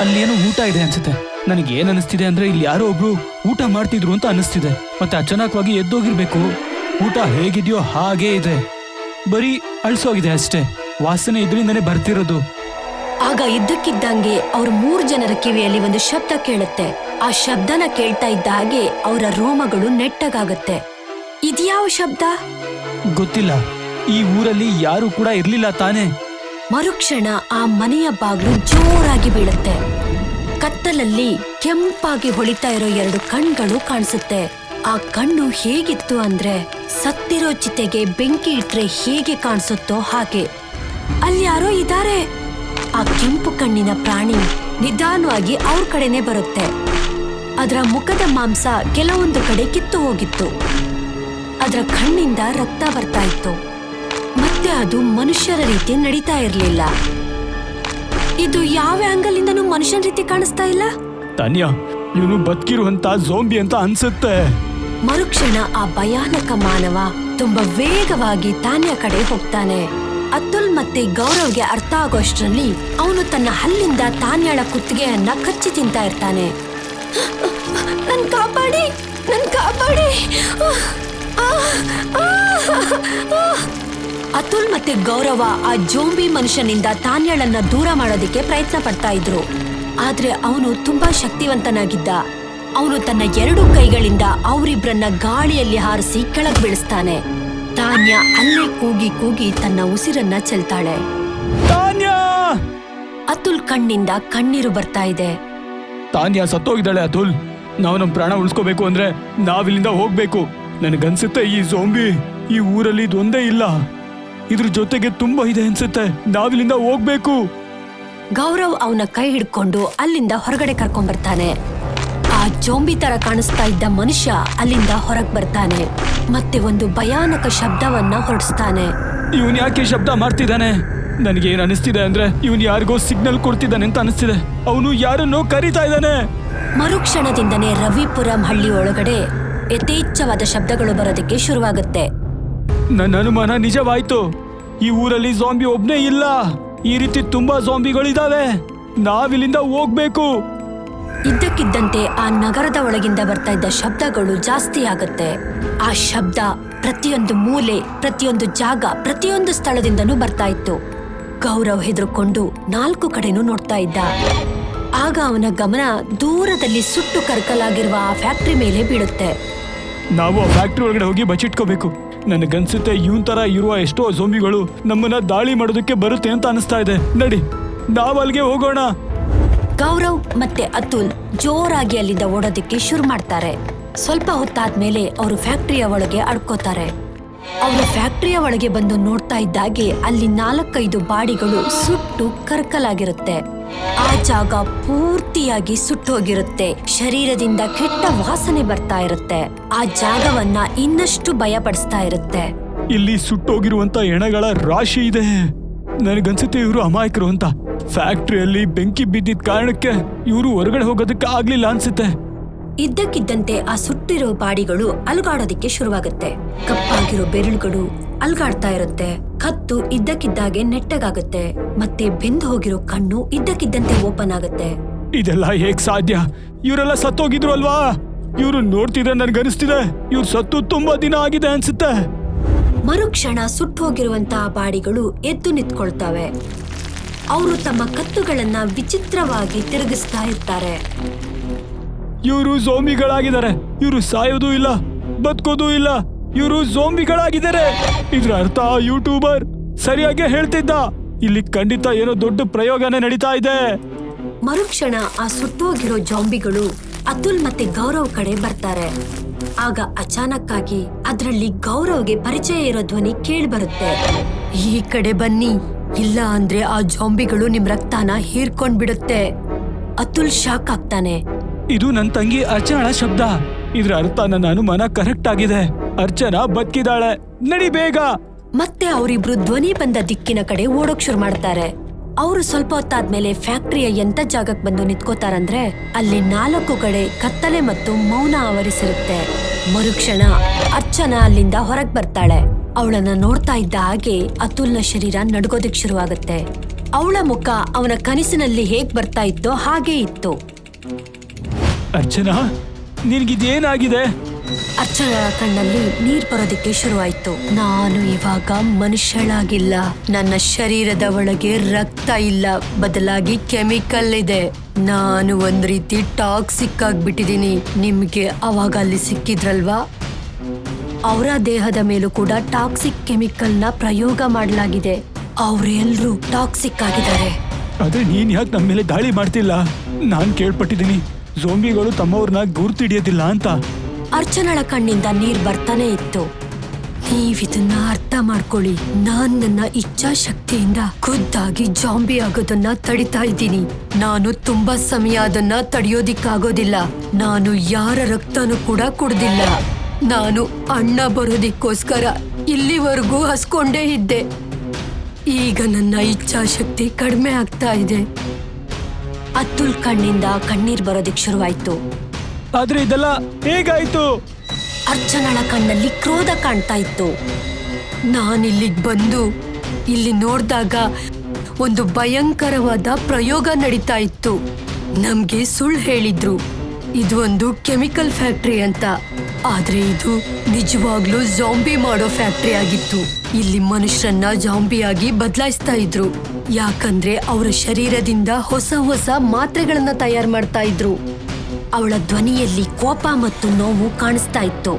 ಅಲ್ಲಿ ಏನೋ ಊಟ ಇದೆ ಅನ್ಸುತ್ತೆ. ನನಗೆ ಏನ್ ಅನಿಸ್ತಿದೆ ಅಂದ್ರೆ ಇಲ್ಲಿ ಯಾರೋ ಒಬ್ರು ಊಟ ಮಾಡ್ತಿದ್ರು ಅಂತ ಅನಿಸ್ತಿದೆ. ಮತ್ತೆ ಅಚಾನಕವಾಗಿ ಎದ್ದೋಗಿರ್ಬೇಕು. ಊಟ ಹೇಗಿದೆಯೋ ಹಾಗೇ ಇದೆ, ಬರೀ ಅಳ್ಸೋಗಿದೆ ಅಷ್ಟೇ. ವಾಸನೆ ಇದರಿಂದನೇ ಬರ್ತಿರೋದು. ಆಗ ಇದ್ದಕ್ಕಿದ್ದಂಗೆ ಅವ್ರ 3 ಜನರ ಕಿವಿಯಲ್ಲಿ ಒಂದು ಶಬ್ದ ಕೇಳುತ್ತೆ. ಆ ಶಬ್ದನ ಕೇಳ್ತಾ ಇದ್ದ ಹಾಗೆ ಅವರ ರೋಮಗಳು ನೆಟ್ಟಗಾಗುತ್ತೆ. ಇದ್ಯಾವ ಶಬ್ದ? ಗೊತ್ತಿಲ್ಲ. ಈ ಊರಲ್ಲಿ ಯಾರು ಕೂಡ ಇರ್ಲಿಲ್ಲ ತಾನೇ. ಮರುಕ್ಷಣ ಆ ಮನೆಯ ಬಾಗ್ಲು ಜೋರಾಗಿ ಬೀಳುತ್ತೆ. ಕತ್ತಲಲ್ಲಿ ಕೆಂಪಾಗಿ ಹೊಳಿತಾ ಇರೋ 2 ಕಣ್ಗಳು ಕಾಣಿಸುತ್ತೆ. ಆ ಕಣ್ಣು ಹೇಗಿತ್ತು ಅಂದ್ರೆ ಸತ್ತಿರೋ ಚಿತೆಗೆ ಬೆಂಕಿ ಇಟ್ರೆ ಹೇಗೆ ಕಾಣಿಸುತ್ತೋ ಹಾಗೆ. ಅಲ್ಲಿ ಯಾರೋ ಇದ್ದಾರೆ. ಆ ಕೆಂಪು ಕಣ್ಣಿನ ಪ್ರಾಣಿ ನಿಧಾನವಾಗಿ ಅವ್ರ ಕಡೆನೆ ಬರುತ್ತೆ. ಅದರ ಮುಖದ ಮಾಂಸ ಕೆಲವೊಂದು ಕಡೆ ಕಿತ್ತು ಹೋಗಿತ್ತು. ಅದರ ಕಣ್ಣಿಂದ ರಕ್ತ ಬರ್ತಾ ಇತ್ತು. ಮತ್ತೆ ಅದು ಮನುಷ್ಯರ ರೀತಿ ನಡೀತಾ ಇರ್ಲಿಲ್ಲ. ಇದು ಯಾವ ಆಂಗಲ್ ಇಂದನೂ ಮನುಷ್ಯನ ರೀತಿ ಕಾಣಿಸ್ತಾ ಇಲ್ಲ. ತಾನ್ಯಾ, ಇವನು ಬದುಕಿರುವಂತ ಝೋಂಬಿ ಅಂತ ಅನ್ಸುತ್ತೆ. ಮರುಕ್ಷಣ ಆ ಭಯಾನಕ ಮಾನವ ತುಂಬಾ ವೇಗವಾಗಿ ತಾನ್ಯ ಕಡೆ ಹೋಗ್ತಾನೆ. ಅತುಲ್ ಮತ್ತೆ ಗೌರವ್ಗೆ ಅರ್ಥ ಆಗೋಷ್ಟರಲ್ಲಿ ಅವನು ತನ್ನ ಹಲ್ಲಿಂದ ತಾನ್ಯಾಳ ಕುತ್ತಿಗೆಯನ್ನ ಕಚ್ಚಿ ತಿಂತಾ ಇರ್ತಾನೆ. ನನ್ ಕಾಪಾಡಿ, ನನ್ ಕಾಪಾಡಿ. ಅತುಲ್ ಮತ್ತೆ ಗೌರವ ಆ ಜೋಂಬಿ ಮನುಷ್ಯನಿಂದ ತಾನ್ಯಾಳನ್ನ ದೂರ ಮಾಡೋದಿಕ್ಕೆ ಪ್ರಯತ್ನ ಪಡ್ತಾ ಇದ್ರು. ಆದ್ರೆ ಅವನು ತುಂಬಾ ಶಕ್ತಿವಂತನಾಗಿದ್ದ. ಅವನು ತನ್ನ 2 ಕೈಗಳಿಂದ ಅವರಿಬ್ರನ್ನ ಗಾಳಿಯಲ್ಲಿ ಹಾರಿಸಿ ಕೆಳಗ್ ಬೀಳಿಸ್ತಾನೆ. ತಾನ್ಯ ಅಲ್ಲೇ ಕೂಗಿ ಕೂಗಿ ತನ್ನ ಉಸಿರನ್ನ ಚೆಲ್ತಾಳೆ. ತಾನ್ಯಾ! ಅತುಲ್ ಕಣ್ಣಿಂದ ಕಣ್ಣೀರು ಬರ್ತಾ ಇದೆ. ತಾನ್ಯಾ ಸತ್ತೋಗಿದ್ದಾಳೆ. ಅತುಲ್, ನಾವು ನಮ್ಮ ಪ್ರಾಣ ಉಳಿಸ್ಕೋಬೇಕು ಅಂದ್ರೆ ನಾವಿಲ್ಲಿಂದ ಹೋಗ್ಬೇಕು. ನನಗನ್ಸುತ್ತೆ ಈ ಝೋಂಬಿ ಈ ಊರಲ್ಲಿ ಇದೊಂದೇ ಇಲ್ಲ, ಇದ್ರ ಜೊತೆಗೆ ತುಂಬಾ ಇದೆ ಅನ್ಸುತ್ತೆ. ನಾವಿಲ್ಲಿಂದ ಹೋಗ್ಬೇಕು. ಗೌರವ್ ಅವನ ಕೈ ಹಿಡ್ಕೊಂಡು ಅಲ್ಲಿಂದ ಹೊರಗಡೆ ಕರ್ಕೊಂಡ್ಬರ್ತಾನೆ. ಆ ಜೋಂಬಿ ತರ ಕಾಣಿಸ್ತಾ ಇದ್ದ ಮನುಷ್ಯ ಅಲ್ಲಿಂದ ಹೊರಗ್ ಬರ್ತಾನೆ. ಮತ್ತೆ ಒಂದು ಭಯಾನಕ ಶಬ್ದವನ್ನ ಹೊರಡಿಸ್ತಾನೆ. ಇವನ್ ಯಾಕೆ ಶಬ್ದ ಮಾಡ್ತಿದ್ದಾನೆ? ನನಗೆ ಏನ್ ಅನಿಸ್ತಿದೆ ಅಂದ್ರೆ ಇವನ್ ಯಾರಿಗೋ ಸಿಗ್ನಲ್ ಕೊಡ್ತಿದ್ದಾನೆ ಅಂತ ಅನಿಸ್ತಿದೆ. ಅವನು ಯಾರನ್ನೋ ಕರೀತಾ ಇದ್ದಾನೆ. ಮರುಕ್ಷಣದಿಂದನೇ ರವಿಪುರಂ ಹಳ್ಳಿ ಒಳಗಡೆ ಯಥೇಚ್ಛವಾದ ಶಬ್ದಗಳು ಬರೋದಕ್ಕೆ ಶುರುವಾಗುತ್ತೆ. ನನ್ನ ಅನುಮಾನ ನಿಜವಾಯ್ತು. ಈ ಊರಲ್ಲಿ ಝಾಂಬಿ ಒಬ್ನೇ ಇಲ್ಲ, ಈ ರೀತಿ ತುಂಬಾ ಝಾಂಬಿಗಳಿದಾವೆ. ನಾವಿಲ್ಲಿಂದ ಹೋಗ್ಬೇಕು. ಇದ್ದಕ್ಕಿದ್ದಂತೆ ಆ ನಗರದ ಒಳಗಿಂದ ಬರ್ತಾ ಇದ್ದ ಶಬ್ದಗಳು ಜಾಸ್ತಿ ಆಗುತ್ತೆ. ಆ ಶಬ್ದ ಪ್ರತಿಯೊಂದು ಮೂಲೆ, ಪ್ರತಿಯೊಂದು ಜಾಗ, ಪ್ರತಿಯೊಂದು ಸ್ಥಳದಿಂದನೂ ಬರ್ತಾ ಇತ್ತು. ಗೌರವ್ ಹೆದರ್ಕೊಂಡು 4 ಕಡೆನೂ ನೋಡ್ತಾ ಇದ್ದ. ಆಗ ಅವನ ಗಮನ ದೂರದಲ್ಲಿ ಸುಟ್ಟು ಕರಕಲಾಗಿರುವ ಆ ಫ್ಯಾಕ್ಟ್ರಿ ಮೇಲೆ ಬೀಳುತ್ತೆ. ನಾವು ಆ ಫ್ಯಾಕ್ಟ್ರಿ ಒಳಗಡೆ ಹೋಗಿ ಬಚ್ಚಿಟ್ಕೋಬೇಕು. ನನಗನ್ಸುತ್ತೆ ಇವನ್ ತರ ಇರುವ ಎಷ್ಟೋ ಝೋಂಬಿಗಳು ನಮ್ಮನ್ನ ದಾಳಿ ಮಾಡೋದಕ್ಕೆ ಬರುತ್ತೆ ಅಂತ ಅನಿಸ್ತಾ ಇದೆ. ನಡಿ, ನಾವು ಅಲ್ಲಿಗೆ ಹೋಗೋಣ. ಗೌರವ್ ಮತ್ತೆ ಅತುಲ್ ಜೋರಾಗಿ ಅಲ್ಲಿಂದ ಓಡೋದಕ್ಕೆ ಶುರು ಮಾಡ್ತಾರೆ. ಸ್ವಲ್ಪ ಹೊತ್ತಾದ್ಮೇಲೆ ಅವರು ಫ್ಯಾಕ್ಟ್ರಿಯ ಒಳಗೆ ಅಡ್ಕೋತಾರೆ. ಅವರು ಫ್ಯಾಕ್ಟ್ರಿಯ ಒಳಗೆ ಬಂದು ನೋಡ್ತಾ ಇದ್ದಾಗೆ ಅಲ್ಲಿ 4-5 ಬಾಡಿಗಳು ಸುಟ್ಟು ಕರ್ಕಲಾಗಿರುತ್ತೆ. ಆ ಜಾಗ ಪೂರ್ತಿಯಾಗಿ ಸುಟ್ಟೋಗಿರುತ್ತೆ. ಶರೀರದಿಂದ ಕೆಟ್ಟ ವಾಸನೆ ಬರ್ತಾ ಇರುತ್ತೆ. ಆ ಜಾಗವನ್ನ ಇನ್ನಷ್ಟು ಭಯಪಡಿಸ್ತಾ ಇರುತ್ತೆ. ಇಲ್ಲಿ ಸುಟ್ಟೋಗಿರುವಂತ ಹೆಣಗಳ ರಾಶಿ ಇದೆ. ನನಗನ್ಸುತ್ತೆ ಇವರು ಅಮಾಯಕರು ಅಂತ. ಫ್ಯಾಕ್ಟ್ರಿಯಲ್ಲಿ ಬೆಂಕಿ ಬಿದ್ದಿದ್ದ ಕಾರಣಕ್ಕೆ ಇವರು ಹೊರಗಡೆ ಹೋಗೋದಕ್ಕೆ ಆಗ್ಲಿಲ್ಲ ಅನ್ಸುತ್ತೆ. ಇದ್ದಕ್ಕಿದ್ದಂತೆ ಆ ಸುಟ್ಟಿರೋ ಬಾಡಿಗಳು ಅಲುಗಾಡೋದಿಕ್ಕೆ ಶುರುವಾಗುತ್ತೆ. ಕಪ್ಪಾಗಿರೋ ಬೆರಳುಗಳು ಅಲ್ಗಾಡ್ತಾ ಇರುತ್ತೆ. ಕತ್ತು ಇದ್ದಕ್ಕಿದ್ದಾಗೆ ನೆಟ್ಟಗಾಗುತ್ತೆ. ಮತ್ತೆ ಬೆಂದು ಹೋಗಿರೋ ಕಣ್ಣು ಇದ್ದಕ್ಕಿದ್ದಂತೆ ಓಪನ್ ಆಗುತ್ತೆ. ಇದೆಲ್ಲ ಹೇಗ್ ಸಾಧ್ಯ? ಇವರೆಲ್ಲ ಸತ್ತೋಗಿದ್ರು ಅಲ್ವಾ? ಇವ್ರು ನೋಡ್ತಿದ್ರೆ ನನ್ಗನಿಸ್ತಿದೆ ಇವ್ರು ಸತ್ತು ತುಂಬಾ ದಿನ ಆಗಿದೆ ಅನ್ಸುತ್ತೆ. ಮರುಕ್ಷಣ ಸುಟ್ಟು ಹೋಗಿರುವಂತಹ ಬಾಡಿಗಳು ಎದ್ದು ನಿಂತ್ಕೊಳ್ತವೆ. ಅವರು ತಮ್ಮ ಕತ್ತುಗಳನ್ನ ವಿಚಿತ್ರವಾಗಿ ತಿರುಗಿಸ್ತಾ ಇರ್ತಾರೆ. ಇವರು ಝೋಂಬಿಗಳಾಗಿದ್ದಾರೆ. ಇವರು ಸಾಯೋದೂ ಇಲ್ಲ, ಬದುಕೋದೂ ಇಲ್ಲ. ಇವರು ಝೋಂಬಿಗಳಾಗಿದ್ದಾರೆ. ಇದ್ರ ಅರ್ಥ ಯೂಟ್ಯೂಬರ್ ಸರಿಯಾಗಿ ಹೇಳ್ತಿದ್ದ. ಇಲ್ಲಿ ಖಂಡಿತ ಏನೋ ದೊಡ್ಡ ಪ್ರಯೋಗನೇ ನಡೀತಾ ಇದೆ. ಮರುಕ್ಷಣ ಆ ಸುಟ್ಟೋಗಿರೋ ಜಾಂಬಿಗಳು ಅತುಲ್ ಮತ್ತೆ ಗೌರವ್ ಕಡೆ ಬರ್ತಾರೆ. ಆಗ ಅಚಾನಕ್ ಆಗಿ ಅದ್ರಲ್ಲಿ ಗೌರವ್ಗೆ ಪರಿಚಯ ಇರೋ ಧ್ವನಿ ಕೇಳಿ ಬರುತ್ತೆ. ಈ ಕಡೆ ಬನ್ನಿ, ಇಲ್ಲ ಅಂದ್ರೆ ಆ ಜಾಂಬಿಗಳು ನಿಮ್ ರಕ್ತನ ಹೀರ್ಕೊಂಡ್ ಬಿಡುತ್ತೆ. ಅತುಲ್ ಶಾಕ್ ಆಗ್ತಾನೆ. ಇದು ನನ್ ತಂಗಿ ಅರ್ಚನಳ ಶಬ್ದ. ಇದ್ರ ಅರ್ಥ ನನ್ನ ಅನುಮಾನ ಕರೆಕ್ಟ್ ಆಗಿದೆ. ಅರ್ಚನಾ ಬದುಕಿದಾಳೆ. ನಡಿ ಬೇಗ. ಮತ್ತೆ ಅವರಿಬ್ರು ಧ್ವನಿ ಬಂದ ದಿಕ್ಕಿನ ಕಡೆ ಓಡೋಕ್ ಶುರು ಮಾಡ್ತಾರೆ. ಅವರು ಸ್ವಲ್ಪ ಹೊತ್ತಾದ್ಮೇಲೆ ಫ್ಯಾಕ್ಟರಿಯ ಎಂತ ಜಾಗಕ್ಕೆ ಬಂದು ನಿಂತ್ಕೋತಾರಂದ್ರೆ ಅಲ್ಲಿ 4 ಕಡೆ ಕತ್ತಲೆ ಮತ್ತು ಮೌನ ಆವರಿಸಿರುತ್ತೆ. ಮರುಕ್ಷಣ ಅರ್ಚನಾ ಅಲ್ಲಿಂದ ಹೊರಗ್ ಬರ್ತಾಳೆ. ಅವಳನ್ನ ನೋಡ್ತಾ ಇದ್ದ ಹಾಗೆ ಅತುಲ್ನ ಶರೀರ ನಡ್ಗೋದಿಕ್ ಶುರುವಾಗುತ್ತೆ. ಅವಳ ಮುಖ ಅವನ ಕನಸಿನಲ್ಲಿ ಹೇಗ್ ಬರ್ತಾ ಇತ್ತೋ ಹಾಗೇ ಇತ್ತು. ಅರ್ಚನಾ, ನಿನ್ಗಿದೇನಾಗಿದೆ? ಅರ್ಚನಾ ಕಣ್ಣಲ್ಲಿ ನೀರ್ ಬರೋದಿಕ್ಕೆ ಶುರುವಾಯ್ತು. ನಾನು ಇವಾಗ ಮನುಷ್ಯಳಾಗಿಲ್ಲ. ನನ್ನ ಶರೀರದ ಒಳಗೆ ರಕ್ತ ಇಲ್ಲ, ಬದಲಾಗಿ ಕೆಮಿಕಲ್ ಇದೆ. ನಾನು ಒಂದ್ ರೀತಿ ಟಾಕ್ಸಿಕ್ ಆಗ್ಬಿಟ್ಟಿದೀನಿ. ನಿಮ್ಗೆ ಅವಾಗ ಅಲ್ಲಿ ಸಿಕ್ಕಿದ್ರಲ್ವಾ, ಅವರ ದೇಹದ ಮೇಲೂ ಕೂಡ ಟಾಕ್ಸಿಕ್ ಕೆಮಿಕಲ್ ನ ಪ್ರಯೋಗ ಮಾಡಲಾಗಿದೆ. ಅವ್ರೆಲ್ರೂ ಟಾಕ್ಸಿಕ್ ಆಗಿದ್ದಾರೆ. ಆದ್ರೆ ನೀನ್ ಯಾಕೆ ನಮ್ಮ ಮೇಲೆ ದಾಳಿ ಮಾಡ್ತಿಲ್ಲ? ನಾನ್ ಕೇಳ್ಪಟ್ಟಿದ್ದೀನಿ ಝೋಂಬಿಗಳು ತಮ್ಮವ್ರನ್ನ ಗುರ್ತಿಡಿಯೋದಿಲ್ಲ ಅಂತ. ಅರ್ಚನಳ ಕಣ್ಣಿಂದ ನೀರ್ ಬರ್ತಾನೆ ಇತ್ತು. ನೀವಿದನ್ನ ಅರ್ಥ ಮಾಡ್ಕೊಳ್ಳಿ. ನಾನ್ ನನ್ನ ಇಚ್ಛಾಶಕ್ತಿಯಿಂದ ಖುದ್ದಾಗಿ ಜಾಂಬಿ ಆಗೋದನ್ನ ತಡಿತಾ ಇದ್ದೀನಿ. ನಾನು ತುಂಬಾ ಸಮಯ ಅದನ್ನ ತಡೆಯೋದಿಕ್ಕಾಗೋದಿಲ್ಲ. ನಾನು ಯಾರ ರಕ್ತನೂ ಕೂಡ ಕುಡ್ದಿಲ್ಲ. ನಾನು ಅಣ್ಣ ಬರೋದಿಕ್ಕೋಸ್ಕರ ಇಲ್ಲಿವರೆಗೂ ಹಸ್ಕೊಂಡೇ ಇದ್ದೆ. ಈಗ ನನ್ನ ಇಚ್ಛಾಶಕ್ತಿ ಕಡಿಮೆ ಆಗ್ತಾ ಇದೆ. ಅತುಲ್ ಕಣ್ಣಿಂದ ಕಣ್ಣೀರ್ ಬರೋದಿಕ್ ಶುರುವಾಯ್ತು. ಆದ್ರೆ ಇದೆಲ್ಲ ಹೇಗಾಯ್ತು? ಅರ್ಚನಳ ಕಣ್ಣಲ್ಲಿ ಕ್ರೋಧ ಕಾಣ್ತಾ ಇತ್ತು. ನಾನಿಲ್ಲಿಗ್ ಬಂದು ಇಲ್ಲಿ ನೋಡ್ದಾಗ ಒಂದು ಭಯಂಕರವಾದ ಪ್ರಯೋಗ ನಡೀತಾ ಇತ್ತು. ನಮ್ಗೆ ಸುಳ್ಳು ಹೇಳಿದ್ರು ಇದು ಒಂದು ಕೆಮಿಕಲ್ ಫ್ಯಾಕ್ಟರಿ ಅಂತ. ಆದ್ರೆ ಇದು ನಿಜವಾಗ್ಲೂ ಜಾಂಬಿ ಮಾಡೋ ಫ್ಯಾಕ್ಟರಿ ಆಗಿತ್ತು. ಇಲ್ಲಿ ಮನುಷ್ಯರನ್ನ ಜಾಂಬಿಯಾಗಿ ಬದಲಾಯಿಸ್ತಾ ಇದ್ರು. ಯಾಕಂದ್ರೆ ಅವರ ಶರೀರದಿಂದ ಹೊಸ ಹೊಸ ಮಾತ್ರೆಗಳನ್ನ ತಯಾರು ಮಾಡ್ತಾ ಇದ್ರು. ಅವಳ ಧ್ವನಿಯಲ್ಲಿ ಕೋಪ ಮತ್ತು ನೋವು ಕಾಣಿಸ್ತಾ ಇತ್ತು.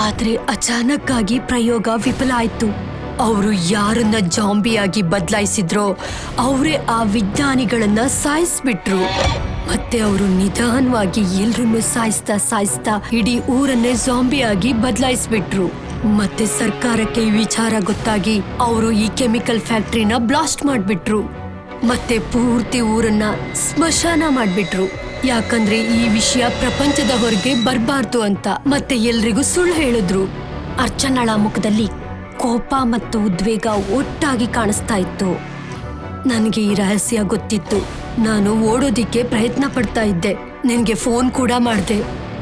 ಆದ್ರೆ ಅಚಾನಕ್ ಆಗಿ ಪ್ರಯೋಗ ವಿಫಲ ಆಯ್ತು. ಅವರು ಯಾರನ್ನ ಜಾಂಬಿಯಾಗಿ ಬದಲಾಯಿಸಿದ್ರೋ ಅವರೇ ಆ ವಿಜ್ಞಾನಿಗಳನ್ನ ಸಾಯಿಸ್ಬಿಟ್ರು. ಮತ್ತೆ ಅವರು ನಿಧಾನವಾಗಿ ಎಲ್ರನ್ನೂ ಸಾಯಿಸ್ತಾ ಇಡೀ ಊರನ್ನೇ ಜಾಂಬಿಯಾಗಿ ಬದಲಾಯಿಸ್ಬಿಟ್ರು. ಮತ್ತೆ ಸರ್ಕಾರಕ್ಕೆ ಈ ವಿಚಾರ ಗೊತ್ತಾಗಿ ಅವರು ಈ ಕೆಮಿಕಲ್ ಫ್ಯಾಕ್ಟರಿನ ಬ್ಲಾಸ್ಟ್ ಮಾಡ್ಬಿಟ್ರು. ಮತ್ತೆ ಪೂರ್ತಿ ಊರನ್ನ ಸ್ಮಶಾನ ಮಾಡ್ಬಿಟ್ರು. ಯಾಕಂದ್ರೆ ಈ ವಿಷಯ ಪ್ರಪಂಚದ ಹೊರಗೆ ಬರ್ಬಾರ್ದು ಅಂತ. ಮತ್ತೆ ಎಲ್ರಿಗೂ ಸುಳ್ಳು ಹೇಳಿದ್ರು. ಅರ್ಚನಳ ಮುಖದಲ್ಲಿ ಕೋಪ ಮತ್ತು ಉದ್ವೇಗ ಒಟ್ಟಾಗಿ ಕಾಣಿಸ್ತಾ ಇತ್ತು. ನನಗೆ ಈ ರಹಸ್ಯ ಗೊತ್ತಿತ್ತು. ನಾನು ಓಡೋದಿಕ್ಕೆ ಪ್ರಯತ್ನ ಪಡ್ತಾ ಇದ್ದೆ. ನಿನ್ಗೆ ಫೋನ್ ಕೂಡ ಮಾಡ್ದೆ.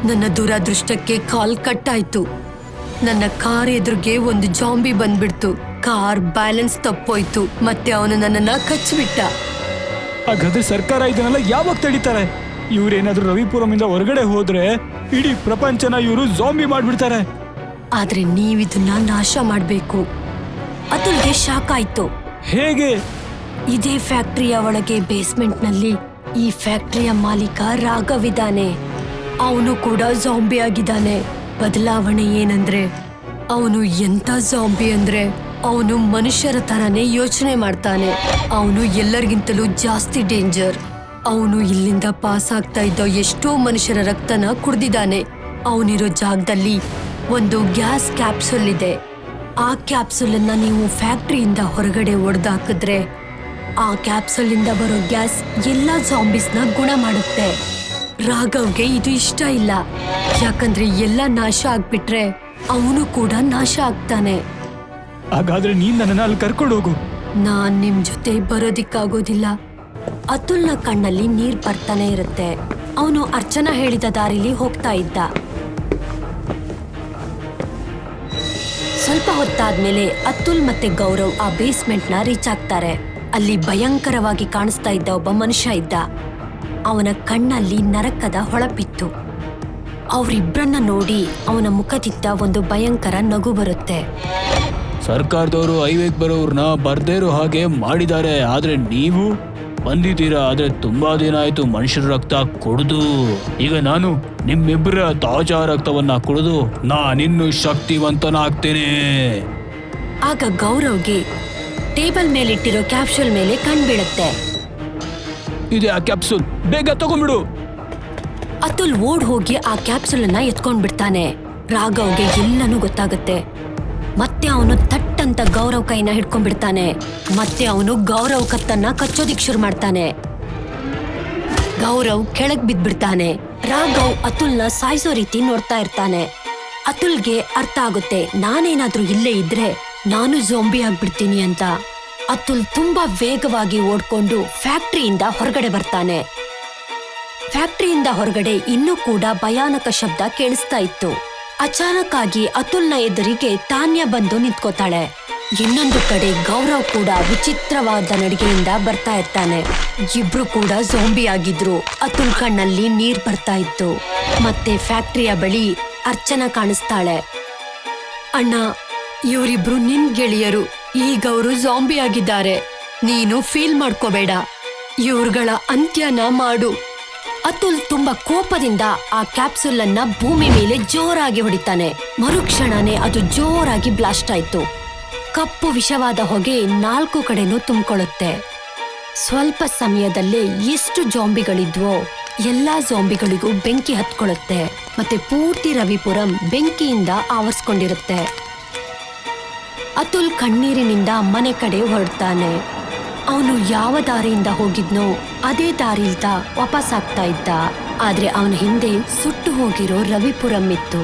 ನನ್ನ ದುರಾದೃಷ್ಟಕ್ಕೆ ಕಾಲ್ ಕಟ್ ಆಯ್ತು. ನನ್ನ ಕಾರ್ ಎದುರಿಗೆ ಒಂದು ಜಾಂಬಿ ಬಂದ್ಬಿಡ್ತು. ಕಾರ್ ಬ್ಯಾಲೆನ್ಸ್ ತಪ್ಪೋಯ್ತು. ಮತ್ತೆ ಅವನು ನನ್ನನ್ನ ಕಚ್ಚಿಬಿಟ್ಟ. ಹಾಗಾದ್ರೆ ಸರ್ಕಾರ ಇದನ್ನೆಲ್ಲ ಯಾವಾಗ ತಡೀತಾರೆ? ಇವ್ರೇನಾದ್ರೂ ರವಿಪುರಮಿಂದ ಹೊರಗಡೆ ಹೋದ್ರೆ ಇಡೀ ಪ್ರಪಂಚನ ಇವರು ಜಾಂಬಿ ಮಾಡ್ಬಿಡ್ತಾರೆ. ಆದ್ರೆ ನೀವಿದನ್ನ ನಾಶ ಮಾಡ್ಬೇಕು. ಅತುಲ್ಗೆ ಶಾಕ್ ಆಯ್ತು. ಹೇಗೆ? ಇದೇ ಫ್ಯಾಕ್ಟರಿಯ ಒಳಗೆ ಬೇಸ್ಮೆಂಟ್ ನಲ್ಲಿ ಈ ಫ್ಯಾಕ್ಟರಿಯ ಮಾಲೀಕ ರಾಘವ್ ಇದ್ದಾನೆ. ಅವನು ಕೂಡ ಜಾಂಬಿ ಆಗಿದ್ದಾನೆ. ಬದಲಾವಣೆ ಏನಂದ್ರೆ ಅವನು ಎಂತ ಜಾಂಬಿ ಅಂದ್ರೆ ಅವನು ಮನುಷ್ಯರ ತರನೇ ಯೋಚನೆ ಮಾಡ್ತಾನೆ. ಅವನು ಎಲ್ಲರಿಗಿಂತಲೂ ಜಾಸ್ತಿ ಡೇಂಜರ್. ಅವನು ಇಲ್ಲಿಂದ ಪಾಸ್ ಆಗ್ತಾ ಇದ್ದ ಎಷ್ಟೋ ಮನುಷ್ಯರ ರಕ್ತನ ಕುಡ್ದಿದ್ದಾನೆ. ಅವನಿರೋ ಜಾಗದಲ್ಲಿ ಒಂದು ಗ್ಯಾಸ್ ಕ್ಯಾಪ್ಸುಲ್ ಇದೆ. ಆ ಕ್ಯಾಪ್ಸುಲ್ ಅನ್ನ ನೀವು ಫ್ಯಾಕ್ಟರಿಯಿಂದ ಹೊರಗಡೆ ಒಡೆದಾಕಿದ್ರೆ ಆ ಕ್ಯಾಪ್ಸುಲ್ ಇಂದ ಬರೋ ಗ್ಯಾಸ್ ಎಲ್ಲಾ ಜಾಂಬಿಸ್ನ ಗುಣ ಮಾಡುತ್ತೆ. ರಾಘವ್ಗೆ ಇದು ಇಷ್ಟ ಇಲ್ಲ. ಯಾಕಂದ್ರೆ ಎಲ್ಲ ನಾಶ ಆಗ್ಬಿಟ್ರೆ ಅವನು ಕೂಡ ನಾಶ ಆಗ್ತಾನೆ. ಹಾಗಾದ್ರೆ ನೀನ್ ನನ್ನನ್ನ ಅಲ್ಲಿ ಕರ್ಕೊಂಡು ಹೋಗು. ನಾನ್ ನಿಮ್ ಜೊತೆ ಬರೋದಿಕ್ಕಾಗೋದಿಲ್ಲ. ಅತುಲ್ನ ಕಣ್ಣಲ್ಲಿ ನೀರ್ ಬರ್ತಾನೆ ಇರುತ್ತೆ. ಅವನು ಅರ್ಚನಾ ಹೇಳಿದ ದಾರಿಲಿ ಹೋಗ್ತಾ ಇದ್ದ. ಸ್ವಲ್ಪ ಹೊತ್ತಾದ್ಮೇಲೆ ಅತುಲ್ ಮತ್ತೆ ಗೌರವ್ ಆ ಬೇಸ್ಮೆಂಟ್ ನ ರೀಚ್ ಆಗ್ತಾರೆ. ಅಲ್ಲಿ ಭಯಂಕರವಾಗಿ ಕಾಣಿಸ್ತಾ ಇದ್ದ ಒಬ್ಬ ಮನುಷ್ಯ ಇದ್ದ. ಅವನ ಕಣ್ಣಲ್ಲಿ ನರಕದ ಹೊಳಪಿತ್ತು. ಅವರಿಬ್ಬರನ್ನ ನೋಡಿ ಅವನ ಮುಖದಿಂದ ಒಂದು ಭಯಂಕರ ನಗು ಬರುತ್ತೆ. ಸರ್ಕಾರದವರು ಹೈವೇಗ್ ಬರೋರ್ನ ಬರ್ದೇ ಇರೋ ಹಾಗೆ ಮಾಡಿದ್ದಾರೆ, ಆದ್ರೆ ನೀವು ಬಂದಿದ್ದೀರಾ. ಆದ್ರೆ ತುಂಬಾ ದಿನ ಆಯ್ತು ಮನುಷ್ಯರ ರಕ್ತ ಕುಡಿದು. ಈಗ ನಾನು ನಿಮ್ಮಿಬ್ಬರ ತಾಜಾ ರಕ್ತವನ್ನ ಕುಡಿದು ನಾನಿನ್ನು ಶಕ್ತಿವಂತನಾಗ್ತೇನೆ. ಆಗ ಗೌರವ್ಗೆ ಟೇಬಲ್ ಮೇಲಿಟ್ಟಿರೋ ಕ್ಯಾಪ್ಸೂಲ್ ಮೇಲೆ ಕಣ್ ಬೀಳುತ್ತೆ. ಇದೆ ಆ ಕ್ಯಾಪ್ಸೂಲ್, ಬೇಗ ತಗೊಂಡ್ಬಿಡು. ಅತುಲ್ ಓಡ್ ಹೋಗಿ ಆ ಕ್ಯಾಪ್ಸೂಲ್ ಅನ್ನ ಎತ್ಕೊಂಡ್ ಬಿಡ್ತಾನೆ. ರಾಘವ್ಗೆ ಎಲ್ಲನೂ ಗೊತ್ತಾಗುತ್ತೆ. ಮತ್ತೆ ಅವನು ತಟ್ಟಂತ ಗೌರವ್ ಕೈನ ಹಿಡ್ಕೊಂಡ್ಬಿಡ್ತಾನೆ. ಮತ್ತೆ ಅವನು ಗೌರವ್ ಕತ್ತನ್ನ ಕಚ್ಚೋದಿಕ್ ಶುರು ಮಾಡ್ತಾನೆ. ಗೌರವ್ ಕೆಳಗ್ ಬಿದ್ಬಿಡ್ತಾನೆ. ರಾಘವ್ ಅತುಲ್ನ ಸಾಯಿಸೋ ರೀತಿ ನೋಡ್ತಾ ಇರ್ತಾನೆ. ಅತುಲ್ಗೆ ಅರ್ಥ ಆಗುತ್ತೆ, ನಾನೇನಾದ್ರೂ ಇಲ್ಲೇ ಇದ್ರೆ ನಾನು ಝೋಂಬಿ ಆಗ್ಬಿಡ್ತೀನಿ ಅಂತ. ಅತುಲ್ ತುಂಬಾ ವೇಗವಾಗಿ ಓಡ್ಕೊಂಡು ಫ್ಯಾಕ್ಟ್ರಿಯಿಂದ ಹೊರಗಡೆ ಬರ್ತಾನೆ. ಫ್ಯಾಕ್ಟ್ರಿಯಿಂದ ಹೊರಗಡೆ ಇನ್ನೂ ಕೂಡ ಭಯಾನಕ ಶಬ್ದ ಕೇಳಿಸ್ತಾ ಇತ್ತು. ಅಚಾನಕ್ ಆಗಿ ಅತುಲ್ನ ಎದುರಿಗೆ ತಾನ್ಯ ಬಂದು ನಿಂತ್ಕೋತಾಳೆ. ಇನ್ನೊಂದು ಕಡೆ ಗೌರವ್ ಕೂಡ ವಿಚಿತ್ರವಾದ ನಡಿಗೆಯಿಂದ ಬರ್ತಾ ಇರ್ತಾನೆ. ಇಬ್ರು ಕೂಡ ಝೋಂಬಿ ಆಗಿದ್ರು. ಅತುಲ್ ಕಣ್ಣಲ್ಲಿ ನೀರ್ ಬರ್ತಾ ಇತ್ತು. ಮತ್ತೆ ಫ್ಯಾಕ್ಟ್ರಿಯ ಬಳಿ ಅರ್ಚನಾ ಕಾಣಿಸ್ತಾಳೆ. ಅಣ್ಣ, ಇವರಿಬ್ರು ನಿನ್ ಗೆಳೆಯರು. ಈಗ ಅವರು ಝೋಂಬಿ ಆಗಿದ್ದಾರೆ. ನೀನು ಫೀಲ್ ಮಾಡ್ಕೋಬೇಡ, ಇವ್ರುಗಳ ಅಂತ್ಯನ ಮಾಡು. ಅತುಲ್ ತುಂಬಾ ಕೋಪದಿಂದ ಆ ಕ್ಯಾಪ್ಸೂಲ್ ಅನ್ನ ಭೂಮಿ ಮೇಲೆ ಜೋರಾಗಿ ಹೊಡಿತಾನೆ. ಮರುಕ್ಷಣನೇ ಅದು ಜೋರಾಗಿ ಬ್ಲಾಸ್ಟ್ ಆಯ್ತು. ಕಪ್ಪು ವಿಷವಾದ ಹೊಗೆ 4 ಕಡೆನೂ ತುಂಬಿಕೊಳ್ಳುತ್ತೆ. ಸ್ವಲ್ಪ ಸಮಯದಲ್ಲೇ ಎಷ್ಟು ಝೋಂಬಿಗಳಿದ್ವೋ ಎಲ್ಲಾ ಝೋಂಬಿಗಳಿಗೂ ಬೆಂಕಿ ಹತ್ಕೊಳ್ಳುತ್ತೆ. ಮತ್ತೆ ಪೂರ್ತಿ ರವಿಪುರಂ ಬೆಂಕಿಯಿಂದ ಆವರಿಸ್ಕೊಂಡಿರುತ್ತೆ. ಅತುಲ್ ಕಣ್ಣೀರಿನಿಂದ ಮನೆ ಕಡೆ ಹೊರಡ್ತಾನೆ. ಅವನು ಯಾವ ದಾರಿಯಿಂದ ಹೋಗಿದ್ನೋ ಅದೇ ದಾರಿಯಿಂದ ವಾಪಸ್ ಆಗ್ತಾ ಇದ್ದ. ಆದ್ರೆ ಅವನ ಹಿಂದೆ ಸುಟ್ಟು ಹೋಗಿರೋ ರವಿಪುರಂ ಇತ್ತು.